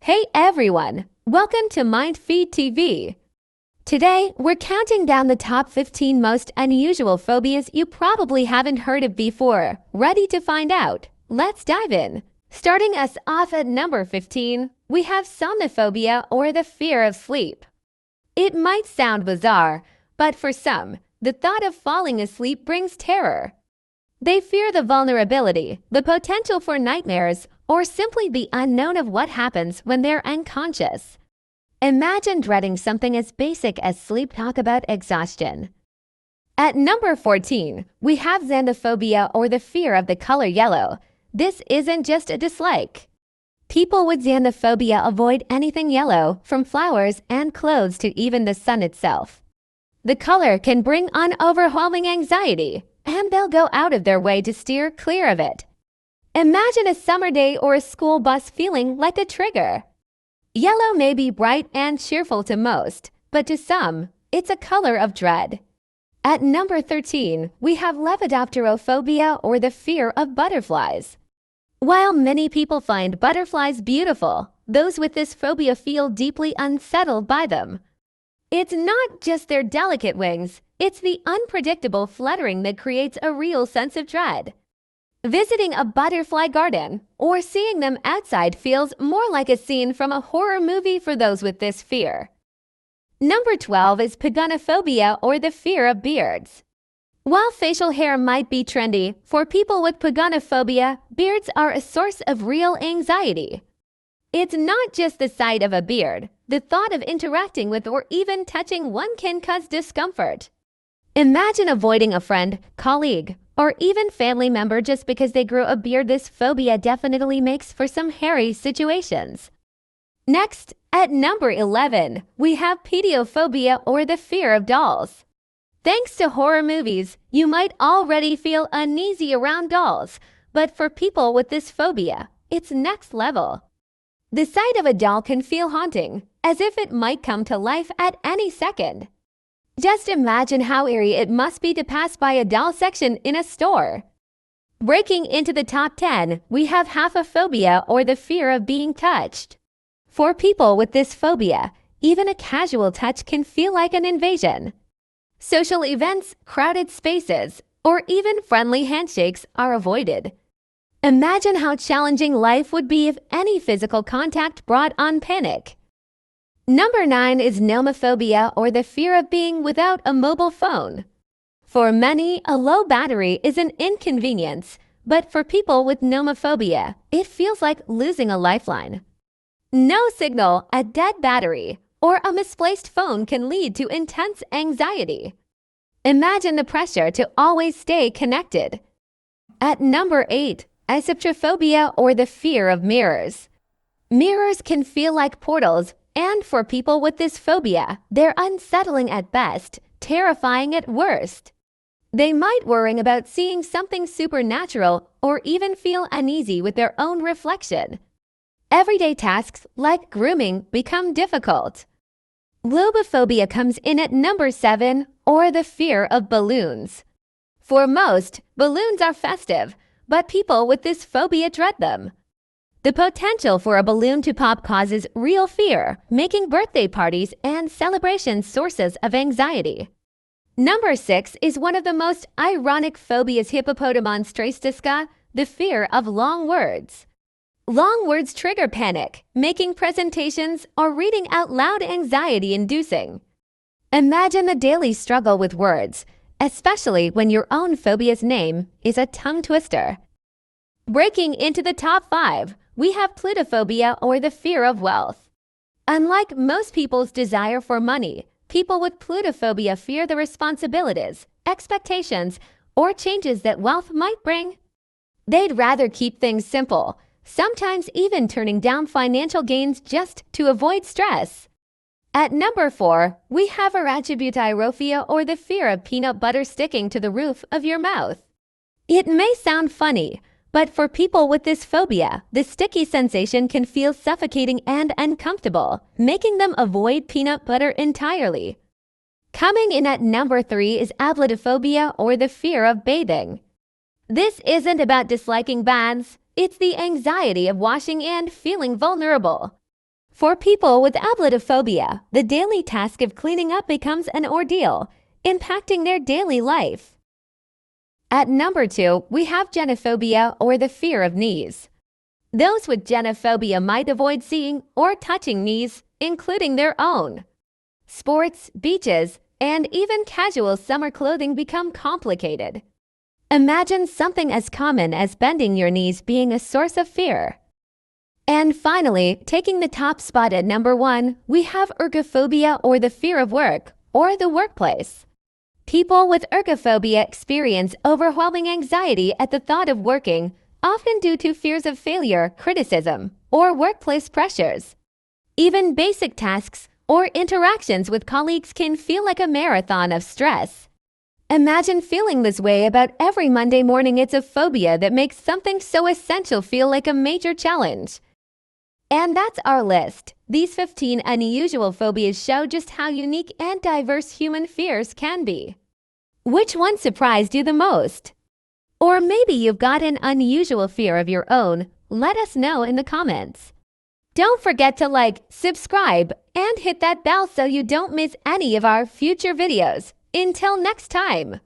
Hey everyone, welcome to MindFeed TV. Today, we're counting down the top 15 most unusual phobias you probably haven't heard of before. Ready to find out? Let's dive in. Starting us off at number 15, we have somnophobia, or the fear of sleep. It might sound bizarre, but for some, the thought of falling asleep brings terror. They fear the vulnerability, the potential for nightmares, or simply the unknown of what happens when they're unconscious. Imagine dreading something as basic as sleep. Talk about exhaustion. At number 14, we have xanthophobia, or the fear of the color yellow. This isn't just a dislike. People with xanthophobia avoid anything yellow, from flowers and clothes to even the sun itself. The color can bring on overwhelming anxiety, and they'll go out of their way to steer clear of it. Imagine a summer day or a school bus feeling like a trigger. Yellow may be bright and cheerful to most, but to some, it's a color of dread. At number 13, we have lepidopterophobia, or the fear of butterflies. While many people find butterflies beautiful, those with this phobia feel deeply unsettled by them. It's not just their delicate wings, it's the unpredictable fluttering that creates a real sense of dread. Visiting a butterfly garden or seeing them outside feels more like a scene from a horror movie for those with this fear. Number 12 is paganophobia, or the fear of beards. While facial hair might be trendy, for people with paganophobia, beards are a source of real anxiety. It's not just the sight of a beard. The thought of interacting with or even touching one can cause discomfort. Imagine avoiding a friend, colleague, or even family member just because they grew a beard. This phobia definitely makes for some hairy situations. Next, at number 11, we have pediophobia, or the fear of dolls. Thanks to horror movies, you might already feel uneasy around dolls, but for people with this phobia, it's next level. The sight of a doll can feel haunting, as if it might come to life at any second. Just imagine how eerie it must be to pass by a doll section in a store. Breaking into the top 10, we have haphophobia, or the fear of being touched. For people with this phobia, even a casual touch can feel like an invasion. Social events, crowded spaces, or even friendly handshakes are avoided. Imagine how challenging life would be if any physical contact brought on panic. Number 9 is nomophobia, or the fear of being without a mobile phone. For many, a low battery is an inconvenience, but for people with nomophobia, it feels like losing a lifeline. No signal, a dead battery, or a misplaced phone can lead to intense anxiety. Imagine the pressure to always stay connected. At number 8, aceptrophobia, or the fear of mirrors. Mirrors can feel like portals, and for people with this phobia, they're unsettling at best, terrifying at worst. They might worry about seeing something supernatural or even feel uneasy with their own reflection. Everyday tasks like grooming become difficult. Lobophobia comes in at number 7, or the fear of balloons. For most, balloons are festive, but people with this phobia dread them. The potential for a balloon to pop causes real fear, making birthday parties and celebrations sources of anxiety. Number 6 is one of the most ironic phobias, hippopotamonstratiska, the fear of long words. Long words trigger panic, making presentations or reading out loud anxiety-inducing. Imagine the daily struggle with words, especially when your own phobia's name is a tongue twister. Breaking into the top 5, we have plutophobia, or the fear of wealth. Unlike most people's desire for money, people with plutophobia fear the responsibilities, expectations, or changes that wealth might bring. They'd rather keep things simple, sometimes even turning down financial gains just to avoid stress. At number 4, we have arachibutyrophobia, or the fear of peanut butter sticking to the roof of your mouth. It may sound funny, but for people with this phobia, the sticky sensation can feel suffocating and uncomfortable, making them avoid peanut butter entirely. Coming in at number 3 is ablatophobia, or the fear of bathing. This isn't about disliking baths, it's the anxiety of washing and feeling vulnerable. For people with abletophobia, the daily task of cleaning up becomes an ordeal, impacting their daily life. At number 2, we have genophobia, or the fear of knees. Those with genophobia might avoid seeing or touching knees, including their own. Sports, beaches, and even casual summer clothing become complicated. Imagine something as common as bending your knees being a source of fear. And finally, taking the top spot at number 1, we have ergophobia, or the fear of work, or the workplace. People with ergophobia experience overwhelming anxiety at the thought of working, often due to fears of failure, criticism, or workplace pressures. Even basic tasks or interactions with colleagues can feel like a marathon of stress. Imagine feeling this way about every Monday morning. It's a phobia that makes something so essential feel like a major challenge. And that's our list. These 15 unusual phobias show just how unique and diverse human fears can be. Which one surprised you the most? Or maybe you've got an unusual fear of your own. Let us know in the comments. Don't forget to like, subscribe, and hit that bell so you don't miss any of our future videos. Until next time!